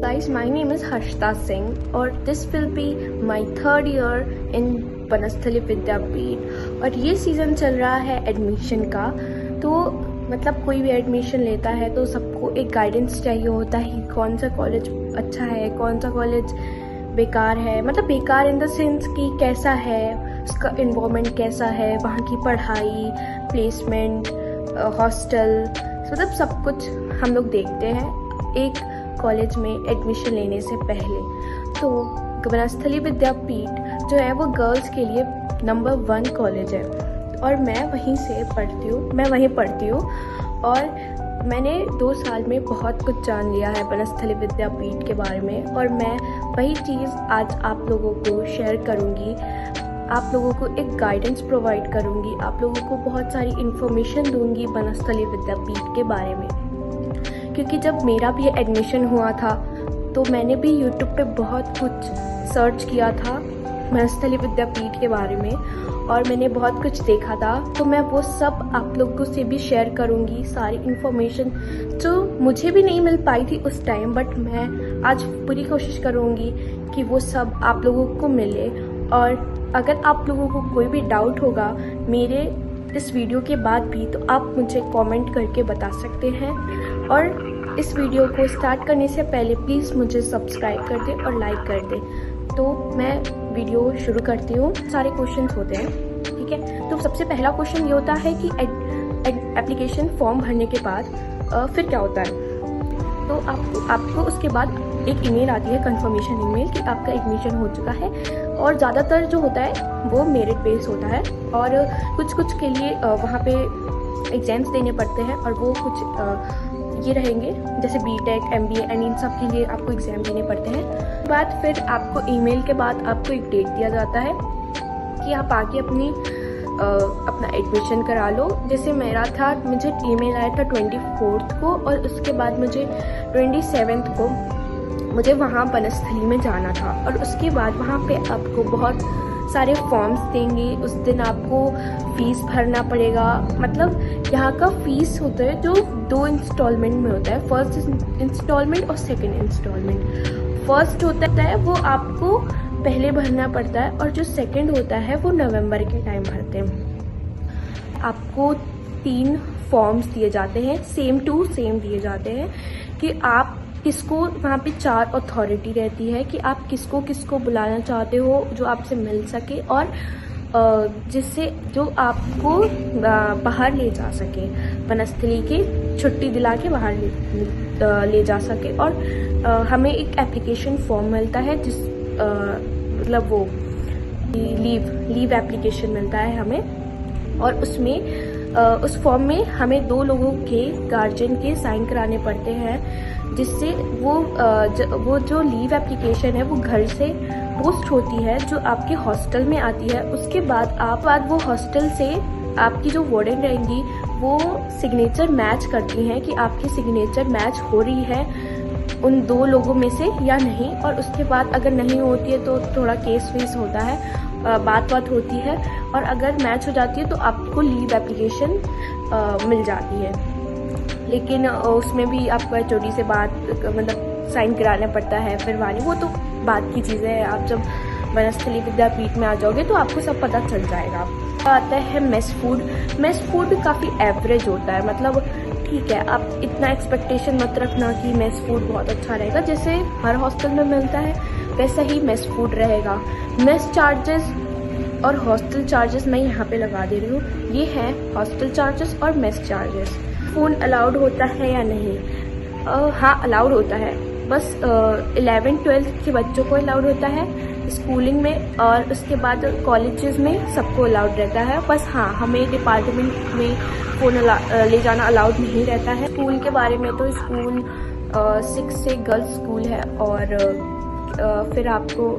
Guys, my name is Harshita Singh और this will be my third year in Banasthali विद्यापीठ। और ये season चल रहा है एडमिशन का। तो मतलब कोई भी एडमिशन लेता है तो सबको एक गाइडेंस चाहिए होता है कि कौन सा कॉलेज अच्छा है, कौन सा कॉलेज बेकार है। मतलब बेकार इन द सेंस कि कैसा है, उसका इन्वायरमेंट कैसा है, वहाँ की पढ़ाई, प्लेसमेंट, हॉस्टल, मतलब सब कुछ हम लोग देखते हैं एक कॉलेज में एडमिशन लेने से पहले। तो बनस्थली विद्यापीठ जो है वो गर्ल्स के लिए नंबर 1 कॉलेज है और मैं वहीं पढ़ती हूँ और मैंने 2 साल में बहुत कुछ जान लिया है बनस्थली विद्यापीठ के बारे में। और मैं वही चीज़ आज आप लोगों को शेयर करूँगी, आप लोगों को एक गाइडेंस प्रोवाइड करूँगी, आप लोगों को बहुत सारी इन्फॉर्मेशन दूँगी बनस्थली विद्यापीठ के बारे में। क्योंकि जब मेरा भी एडमिशन हुआ था तो मैंने भी यूट्यूब पे बहुत कुछ सर्च किया था बनस्थली विद्यापीठ के बारे में और मैंने बहुत कुछ देखा था। तो मैं वो सब आप लोगों से भी शेयर करूँगी, सारी इन्फॉर्मेशन जो मुझे भी नहीं मिल पाई थी उस टाइम, बट मैं आज पूरी कोशिश करूँगी कि वो सब आप लोगों को मिले। और अगर आप लोगों को कोई भी डाउट होगा मेरे इस वीडियो के बाद भी तो आप मुझे कमेंट करके बता सकते हैं। और इस वीडियो को स्टार्ट करने से पहले प्लीज़ मुझे सब्सक्राइब कर दें और लाइक कर दें। तो मैं वीडियो शुरू करती हूँ। सारे क्वेश्चंस होते हैं, ठीक है। तो सबसे पहला क्वेश्चन ये होता है कि एप्लीकेशन फॉर्म भरने के बाद फिर क्या होता है। तो आपको उसके बाद एक ईमेल आती है, कंफर्मेशन ईमेल, कि आपका एडमिशन हो चुका है। और ज़्यादातर जो होता है वो मेरिट बेस होता है और कुछ के लिए वहाँ पे एग्ज़ाम्स देने पड़ते हैं और वो कुछ ये रहेंगे जैसे बीटेक, एमबीए एंड इन सब के लिए आपको एग्ज़ाम देने पड़ते हैं। बाद फिर आपको ईमेल के बाद आपको एक डेट दिया जाता है कि आप आके अपना एडमिशन करा लो। जैसे मेरा था, मुझे ईमेल आया था 24 को और उसके बाद मुझे 27 को मुझे वहाँ बनस्थली में जाना था। और उसके बाद वहाँ पे आपको बहुत सारे फॉर्म्स देंगे। उस दिन आपको फ़ीस भरना पड़ेगा। मतलब यहाँ का फ़ीस होता है जो 2 इंस्टॉलमेंट में होता है, फर्स्ट इंस्टॉलमेंट और सेकंड इंस्टॉलमेंट। फर्स्ट होता है वो आपको पहले भरना पड़ता है और जो सेकंड होता है वो नवंबर के टाइम भरते हैं। आपको 3 फॉर्म्स दिए जाते हैं, सेम टू सेम दिए जाते हैं कि आप किसको, वहाँ पे 4 अथॉरिटी रहती है कि आप किसको बुलाना चाहते हो जो आपसे मिल सके और जिससे जो आपको बाहर ले जा सके, बनस्थली की छुट्टी दिला के बाहर ले जा सके। और हमें एक एप्लीकेशन फॉर्म मिलता है जिस मतलब वो लीव एप्लीकेशन मिलता है हमें। और उसमें उस फॉर्म में हमें 2 लोगों के गार्जियन के साइन कराने पड़ते हैं, जिससे वो जो लीव एप्लीकेशन है वो घर से पोस्ट होती है जो आपके हॉस्टल में आती है। उसके बाद वो हॉस्टल से आपकी जो वार्डन रहेंगी वो सिग्नेचर मैच करती हैं कि आपकी सिग्नेचर मैच हो रही है उन 2 लोगों में से या नहीं। और उसके बाद अगर नहीं होती है तो थोड़ा केस वेस होता है, बात होती है। और अगर मैच हो जाती है तो आपको लीव एप्लीकेशन मिल जाती है। लेकिन उसमें भी आपको एचओडी से बात मतलब साइन कराना पड़ता है। फिर वो तो बात की चीज़ें हैं। आप जब बनस्थली विद्यापीठ में आ जाओगे तो आपको सब पता चल जाएगा। आता है मेस फूड भी काफ़ी एवरेज होता है। मतलब ठीक है, आप इतना एक्सपेक्टेशन मत रखना कि मेस फूड बहुत अच्छा रहेगा। जैसे हर हॉस्टल में मिलता है वैसा ही मेस फूड रहेगा। मेस चार्जेस और हॉस्टल चार्जेस मैं यहाँ पे लगा दे रही हूँ। ये हैं हॉस्टल चार्जेस और मेस चार्जेस। फ़ोन अलाउड होता है या नहीं? हाँ, अलाउड होता है। बस 11-12 के बच्चों को अलाउड होता है स्कूलिंग में, और उसके बाद कॉलेजेस में सबको अलाउड रहता है। बस हाँ, हमें डिपार्टमेंट में फ़ोन ले जाना अलाउड नहीं रहता है। स्कूल के बारे में तो स्कूल 6 से गर्ल्स स्कूल है और फिर आपको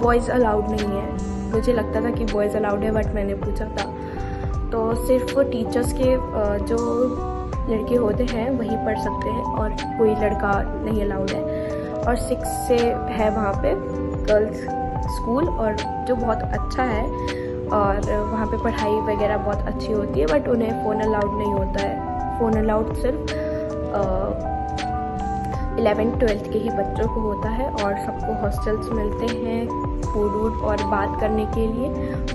बॉयज़ अलाउड नहीं है। मुझे लगता था कि बॉयज़ अलाउड है, बट मैंने पूछा था तो सिर्फ टीचर्स के जो लड़के होते हैं वही पढ़ सकते हैं और कोई लड़का नहीं अलाउड है। और 6 से है वहाँ पे गर्ल्स स्कूल और जो बहुत अच्छा है और वहाँ पे पढ़ाई वगैरह बहुत अच्छी होती है, बट उन्हें फ़ोन अलाउड नहीं होता है। फ़ोन अलाउड सिर्फ 11th-12th के ही बच्चों को होता है और सबको हॉस्टल्स मिलते हैं फूड वूड और बात करने के लिए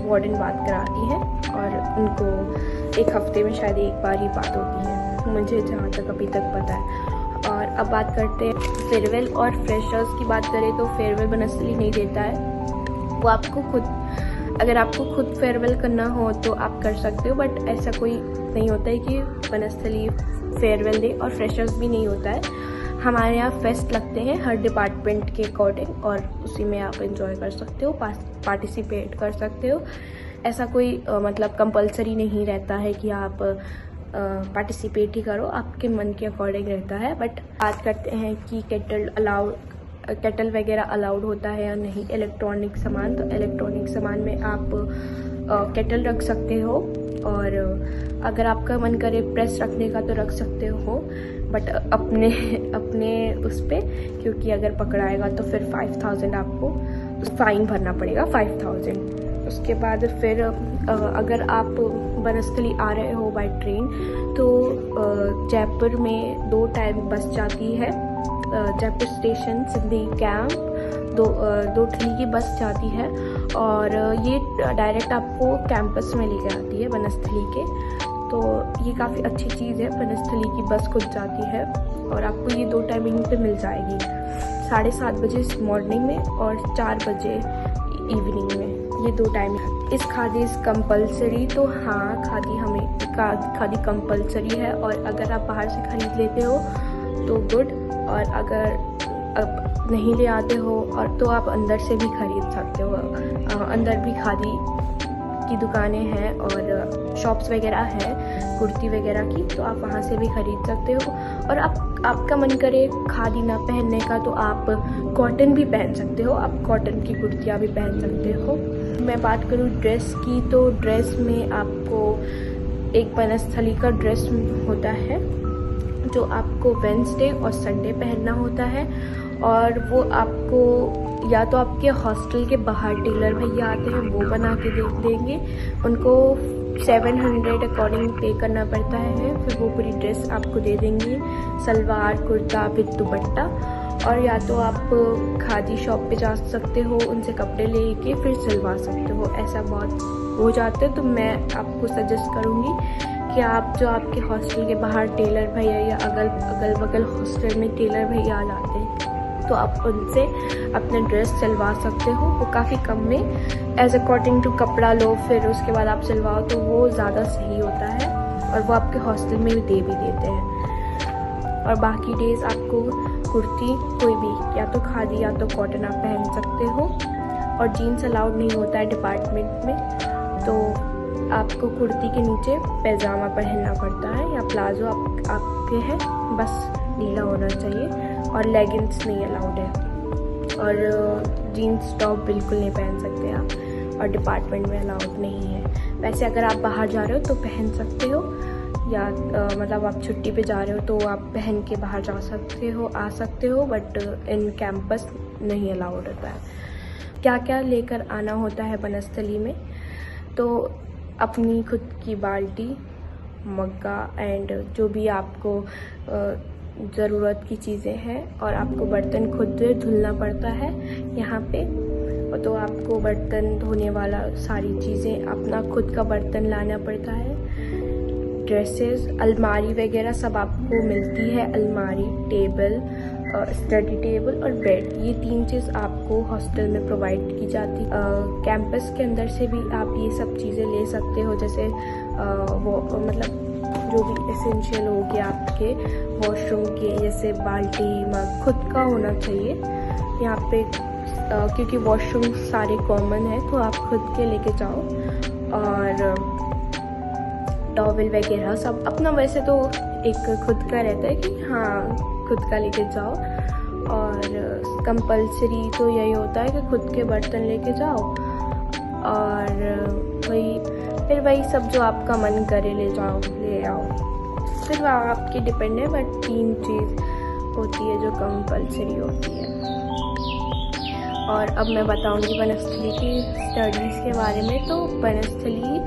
वार्डन बात कराती है और उनको एक हफ्ते में शायद एक बार ही बात होती है, मुझे जहाँ तक अभी तक पता है। और अब बात करते हैं फेयरवेल और फ्रेशर्स की। बात करें तो फेयरवेल बनस्थली नहीं देता है, वो आपको खुद, अगर आपको खुद फेयरवेल करना हो तो आप कर सकते हो, बट ऐसा कोई नहीं होता है कि बनस्थली फेयरवेल दे। और फ्रेशर्स भी नहीं होता है, हमारे यहाँ फेस्ट लगते हैं हर डिपार्टमेंट के अकॉर्डिंग और उसी में आप एंजॉय कर सकते हो, पार्टिसिपेट कर सकते हो। ऐसा कोई मतलब कंपलसरी नहीं रहता है कि आप पार्टिसिपेट ही करो, आपके मन के अकॉर्डिंग रहता है। बट बात करते हैं कि केटल वगैरह अलाउड होता है या नहीं, इलेक्ट्रॉनिक सामान। तो इलेक्ट्रॉनिक सामान में आप केटल रख सकते हो और अगर आपका मन करे प्रेस रखने का तो रख सकते हो, बट अपने उस पर, क्योंकि अगर पकड़ाएगा तो फिर 5000 आपको फाइन भरना पड़ेगा, 5000। उसके बाद फिर अगर आप बनस्थली आ रहे हो बाय ट्रेन तो जयपुर में 2 टाइम बस जाती है, जयपुर स्टेशन सिंधी कैंप, दो ठिली की बस जाती है और ये डायरेक्ट आपको कैंपस में लेकर आती है बनस्थली के। तो ये काफ़ी अच्छी चीज़ है, बनस्थली की बस खुद जाती है और आपको ये 2 टाइमिंग पे मिल जाएगी, 7:30 बजे मॉर्निंग में और 4 बजे इवनिंग में, ये 2 टाइम। इस खादी इज़ कंपलसरी, तो हाँ खादी कंपलसरी है और अगर आप बाहर से खरीद लेते हो तो गुड, और अगर अब नहीं ले आते हो और तो आप अंदर से भी खरीद सकते हो। अंदर भी खादी की दुकानें हैं और शॉप्स वगैरह हैं कुर्ती वगैरह की, तो आप वहाँ से भी खरीद सकते हो। और आपका मन करे खादी ना पहनने का तो आप कॉटन भी पहन सकते हो, आप कॉटन की कुर्तियाँ भी पहन सकते हो। मैं बात करूँ ड्रेस की, तो ड्रेस में आपको एक बनस्थली का ड्रेस होता है जो आपको वेडनेसडे और संडे पहनना होता है, और वो आपको या तो आपके हॉस्टल के बाहर टेलर भैया आते हैं वो बना के देंगे, उनको 700 अकॉर्डिंग पे करना पड़ता है, फिर वो पूरी ड्रेस आपको दे देंगे, सलवार कुर्ता विद दुपट्टा। और या तो आप खादी शॉप पे जा सकते हो, उनसे कपड़े लेके फिर सिलवा सकते हो, ऐसा बहुत हो जाते हैं। तो मैं आपको सजेस्ट करूँगी कि आप जो आपके हॉस्टल के बाहर टेलर भैया या अगल बगल हॉस्टल में टेलर भैया आ जाते हैं तो आप उनसे अपना ड्रेस सिलवा सकते हो, वो काफ़ी कम में एज अकॉर्डिंग टू कपड़ा लो, फिर उसके बाद आप सिलवाओ तो वो ज़्यादा सही होता है और वो आपके हॉस्टल में भी देते हैं। और बाकी डेज आपको कुर्ती कोई भी या तो खादी या तो कॉटन आप पहन सकते हो, और जीन्स अलाउड नहीं होता है डिपार्टमेंट में, तो आपको कुर्ती के नीचे पैजामा पहनना पड़ता है या प्लाजो आपके हैं, बस ढीला होना चाहिए, और लेगिंग्स नहीं अलाउड है, और जीन्स टॉप बिल्कुल नहीं पहन सकते आप, और डिपार्टमेंट में अलाउड नहीं है। वैसे अगर आप बाहर जा रहे हो तो पहन सकते हो, या मतलब आप छुट्टी पे जा रहे हो तो आप पहन के बाहर जा सकते हो, आ सकते हो, बट इन कैंपस नहीं अलाउड होता है। क्या क्या लेकर आना होता है बनस्थली में, तो अपनी खुद की बाल्टी, मग्गा एंड जो भी आपको ज़रूरत की चीज़ें हैं, और आपको बर्तन खुद धुलना पड़ता है यहाँ पे, तो आपको बर्तन धोने वाला सारी चीज़ें अपना खुद का बर्तन लाना पड़ता है। ड्रेसेस, अलमारी वगैरह सब आपको मिलती है, अलमारी, टेबल, स्टडी टेबल और बेड, ये 3 चीज़ आपको हॉस्टल में प्रोवाइड की जाती है। कैंपस के अंदर से भी आप ये सब चीज़ें ले सकते हो, जैसे वो मतलब जो भी एसेंशियल हो गया आपके वॉशरूम के, जैसे बाल्टी, मग खुद का होना चाहिए यहाँ पे, क्योंकि वॉशरूम सारे कॉमन है तो आप खुद के लेके जाओ, और टॉवल वगैरह सब अपना, वैसे तो एक खुद का रहता है कि हाँ खुद का लेके जाओ, और कंपलसरी तो यही होता है कि खुद के बर्तन लेके जाओ, और फिर वही सब जो आपका मन करे ले आओ, फिर आपकी डिपेंड है, बट 3 चीज़ होती है जो कंपलसरी होती है। और अब मैं बताऊंगी बनस्थली की स्टडीज़ के बारे में। तो बनस्थली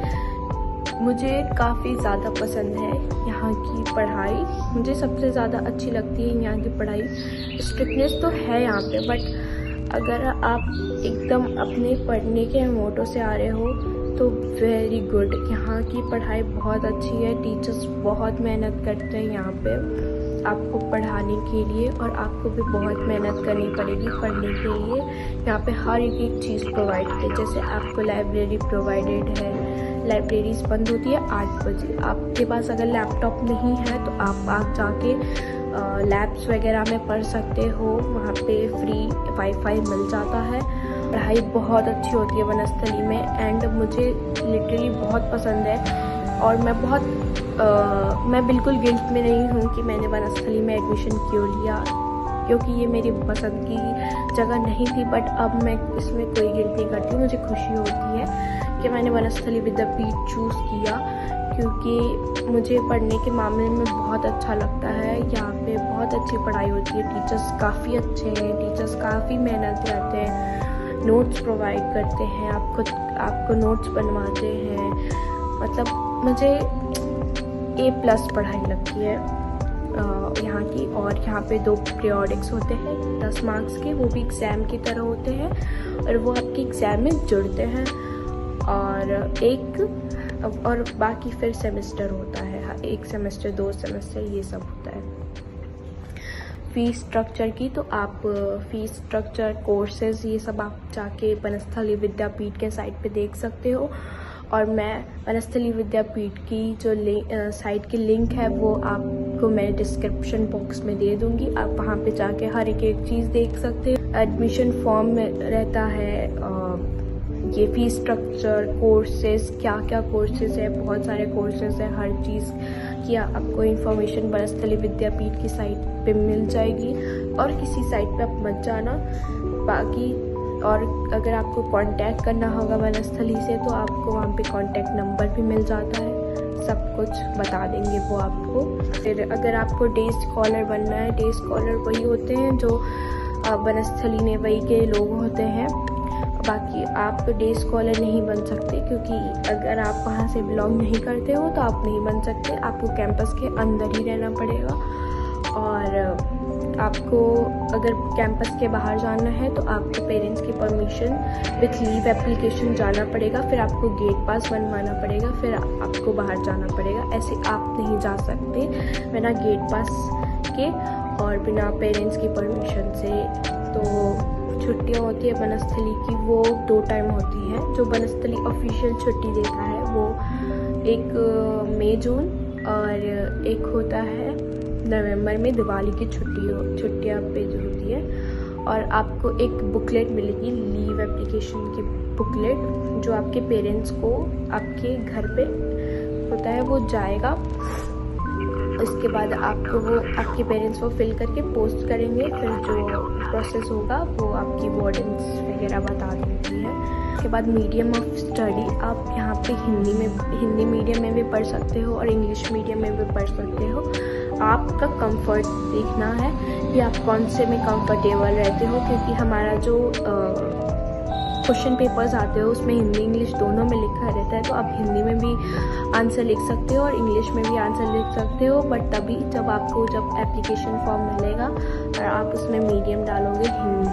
मुझे काफ़ी ज़्यादा पसंद है यहाँ की पढ़ाई। मुझे सबसे ज़्यादा अच्छी लगती है यहाँ की पढ़ाई। स्ट्रिक्टनेस तो है यहाँ पे, बट अगर आप एकदम अपने पढ़ने के मोटो से आ रहे हो तो वेरी गुड। यहाँ की पढ़ाई बहुत अच्छी है, टीचर्स बहुत मेहनत करते हैं यहाँ पे आपको पढ़ाने के लिए, और आपको भी बहुत मेहनत करनी पड़ेगी पढ़ने के लिए। यहाँ पे हर एक चीज़ प्रोवाइड है, जैसे आपको लाइब्रेरी प्रोवाइडेड है। लाइब्रेरीज बंद होती है 8 बजे। आपके पास अगर लैपटॉप नहीं है तो आप जाके लैब्स वगैरह में पढ़ सकते हो, वहाँ पे फ्री वाईफाई मिल जाता है। पढ़ाई बहुत अच्छी होती है वनस्थली में, एंड मुझे लिटरली बहुत पसंद है। और मैं बिल्कुल गिल्ट में नहीं हूँ कि मैंने वनस्थली में एडमिशन क्यों लिया, क्योंकि ये मेरी पसंद की जगह नहीं थी। बट अब मैं इसमें कोई गिल्ट नहीं करती हूँ। मुझे खुशी होती है कि मैंने वनस्थली विद्यापीठ चूज़ किया, क्योंकि मुझे पढ़ने के मामले में बहुत अच्छा लगता है। यहाँ पे बहुत अच्छी पढ़ाई होती है, टीचर्स काफ़ी अच्छे हैं, टीचर्स काफ़ी मेहनत करते हैं, नोट्स प्रोवाइड करते हैं, आपको नोट्स बनवाते हैं। मतलब मुझे A+ पढ़ाई लगती है यहाँ की। और यहाँ पे 2 पीरियोडिक्स होते हैं 10 मार्क्स के, वो भी एग्ज़ाम की तरह होते हैं, और वो आपके एग्ज़ाम में जुड़ते हैं। और बाकी फिर सेमेस्टर होता है, 1 सेमेस्टर 2 सेमेस्टर ये सब होता है। फ़ीस स्ट्रक्चर की तो आप फ़ीस स्ट्रक्चर, कोर्सेज़, ये सब आप जाके वनस्थली विद्यापीठ के साइट पे देख सकते हो। और मैं वनस्थली विद्यापीठ की जो साइट की लिंक है वो आपको मैं डिस्क्रिप्शन बॉक्स में दे दूँगी। आप वहाँ पे जाके हर एक चीज़ देख सकते हो। एडमिशन फॉर्म में रहता है ये फ़ीस स्ट्रक्चर, कोर्सेज़, क्या क्या कोर्सेज़ है, बहुत सारे कोर्सेज़ है। हर चीज़ की आपको इन्फॉर्मेशन वनस्थली विद्यापीठ की साइट पे मिल जाएगी, और किसी साइट पे आप मत जाना। बाकी और अगर आपको कांटेक्ट करना होगा वनस्थली से तो आपको वहाँ पे कांटेक्ट नंबर भी मिल जाता है, सब कुछ बता देंगे वो आपको। फिर अगर आपको डे स्कॉलर बनना है, डे स्कॉलर वही होते हैं जो वनस्थली नेवई के लोग होते हैं। बाकी आप डे स्कॉलर नहीं बन सकते, क्योंकि अगर आप वहाँ से बिलोंग नहीं करते हो तो आप नहीं बन सकते। आपको कैंपस के अंदर ही रहना पड़ेगा, और आपको अगर कैंपस के बाहर जाना है तो आपको पेरेंट्स की परमिशन विथ लीव एप्लीकेशन जाना पड़ेगा। फिर आपको गेट पास बनवाना पड़ेगा, फिर आपको बाहर जाना पड़ेगा। ऐसे आप नहीं जा सकते बिना गेट पास के और बिना पेरेंट्स की परमिशन से। तो छुट्टियाँ होती है वनस्थली की, वो 2 टाइम होती हैं। जो वनस्थली ऑफिशियल छुट्टी देता है वो एक मई जून, और एक होता है नवंबर में दिवाली की छुट्टियाँ पे जो होती है। और आपको एक बुकलेट मिलेगी, लीव एप्लीकेशन की बुकलेट, जो आपके पेरेंट्स को आपके घर पे होता है वो जाएगा। उसके बाद आपको वो आपके पेरेंट्स वो फिल करके पोस्ट करेंगे। फिर जो प्रोसेस होगा वो आपकी वार्डन्स वगैरह बता देती है। उसके बाद मीडियम ऑफ स्टडी, आप यहाँ पे हिंदी मीडियम में भी पढ़ सकते हो और इंग्लिश मीडियम में भी पढ़ सकते हो। आपका कंफर्ट देखना है कि आप कौन से में कंफर्टेबल रहते हो, क्योंकि हमारा जो क्वेश्चन पेपर्स आते हो उसमें हिंदी इंग्लिश दोनों में लिखा रहता है। तो आप हिंदी में भी आंसर लिख सकते हो और इंग्लिश में भी आंसर लिख सकते हो। बट तभी जब एप्लीकेशन फॉर्म मिलेगा और आप उसमें मीडियम डालोगे हिंदी,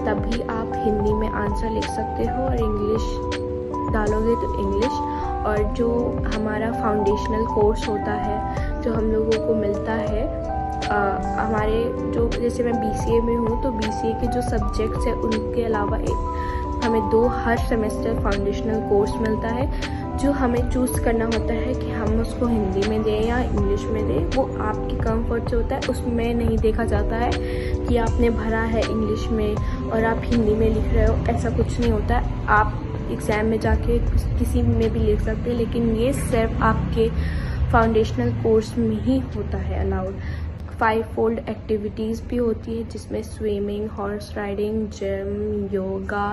तभी आप हिंदी में आंसर लिख सकते हो, और इंग्लिश डालोगे तो इंग्लिश। और जो हमारा फाउंडेशनल कोर्स होता है जो हम लोगों को मिलता है, हमारे जो जैसे मैं BCA में हूँ तो BCA के जो सब्जेक्ट्स हैं उनके अलावा हमें 2 हर सेमेस्टर फाउंडेशनल कोर्स मिलता है, जो हमें चूज़ करना होता है कि हम उसको हिंदी में दें या इंग्लिश में दें। वो आपके कंफर्ट से होता है, उसमें नहीं देखा जाता है कि आपने भरा है इंग्लिश में और आप हिंदी में लिख रहे हो, ऐसा कुछ नहीं होता है। आप एग्ज़ाम में जाके किसी में भी लिख सकते हैं, लेकिन ये सिर्फ आपके फाउंडेशनल कोर्स में ही होता है अलाउड। 5-fold एक्टिविटीज़ भी होती है, जिसमें swimming, horse riding, gym, yoga,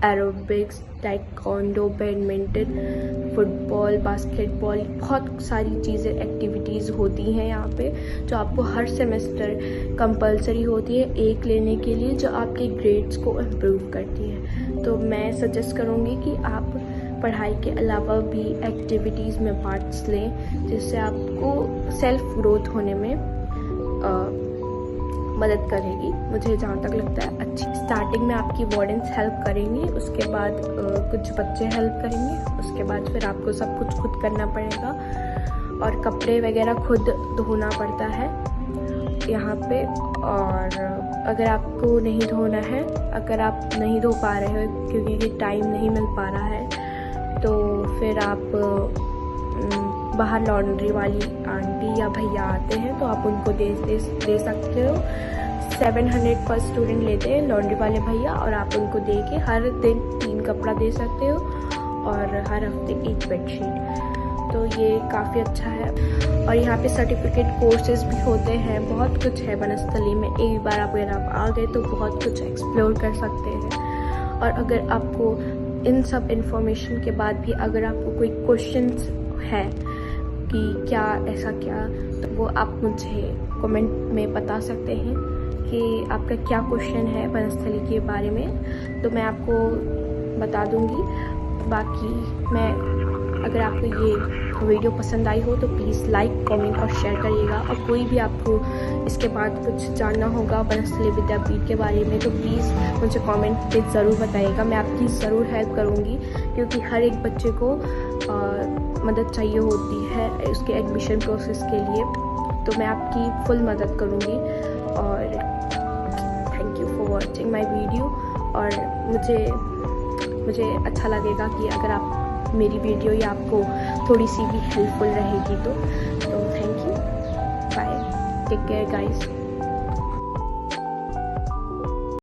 aerobics, taekwondo, badminton, football, basketball, बहुत सारी चीज़ें एक्टिविटीज़ होती हैं यहाँ पे, जो आपको हर सेमेस्टर कंपलसरी होती है एक लेने के लिए, जो आपके ग्रेड्स को इम्प्रूव करती है। तो मैं सजेस्ट करूँगी कि आप पढ़ाई के अलावा भी एक्टिविटीज़ में पार्ट्स लें, जिससे आपको सेल्फ ग्रोथ होने में मदद करेगी। मुझे जहाँ तक लगता है अच्छी। स्टार्टिंग में आपकी वार्डन्स हेल्प करेंगी, उसके बाद कुछ बच्चे हेल्प करेंगे, उसके बाद फिर आपको सब कुछ खुद करना पड़ेगा और कपड़े वगैरह खुद धोना पड़ता है यहाँ पे। और अगर आपको नहीं धोना है, अगर आप नहीं धो पा रहे हो क्योंकि टाइम नहीं मिल पा रहा है, तो फिर आप बाहर लॉन्ड्री वाली आंटी या भैया आते हैं तो आप उनको दे सकते हो। 700 पर स्टूडेंट लेते हैं लॉन्ड्री वाले भैया, और आप उनको दे के हर दिन 3 कपड़ा दे सकते हो और हर हफ्ते 1 बेडशीट। तो ये काफ़ी अच्छा है। और यहाँ पे सर्टिफिकेट कोर्सेज भी होते हैं, बहुत कुछ है बनस्थली में। एक बार अगर आप आ गए तो बहुत कुछ एक्सप्लोर कर सकते हैं। और अगर आपको इन सब इन्फॉर्मेशन के बाद भी अगर आपको कोई क्वेश्चंस है कि क्या ऐसा क्या, तो वो आप मुझे कमेंट में बता सकते हैं कि आपका क्या क्वेश्चन है बनस्थली के बारे में, तो मैं आपको बता दूंगी। बाकी अगर आपको ये वीडियो पसंद आई हो तो प्लीज़ लाइक, कमेंट और शेयर करिएगा। और कोई भी आपको इसके बाद कुछ जानना होगा बनस्थली विद्यापीठ के बारे में तो प्लीज़ मुझे कमेंट पे ज़रूर बताइएगा। मैं आपकी ज़रूर हेल्प करूँगी, क्योंकि हर एक बच्चे को मदद चाहिए होती है उसके एडमिशन प्रोसेस के लिए। तो मैं आपकी फुल मदद करूँगी। और thank you for watching my video. और मुझे अच्छा लगेगा कि अगर आप मेरी वीडियो या आपको थोड़ी सी भी हेल्पफुल रहेगी तो thank you, bye, take care guys.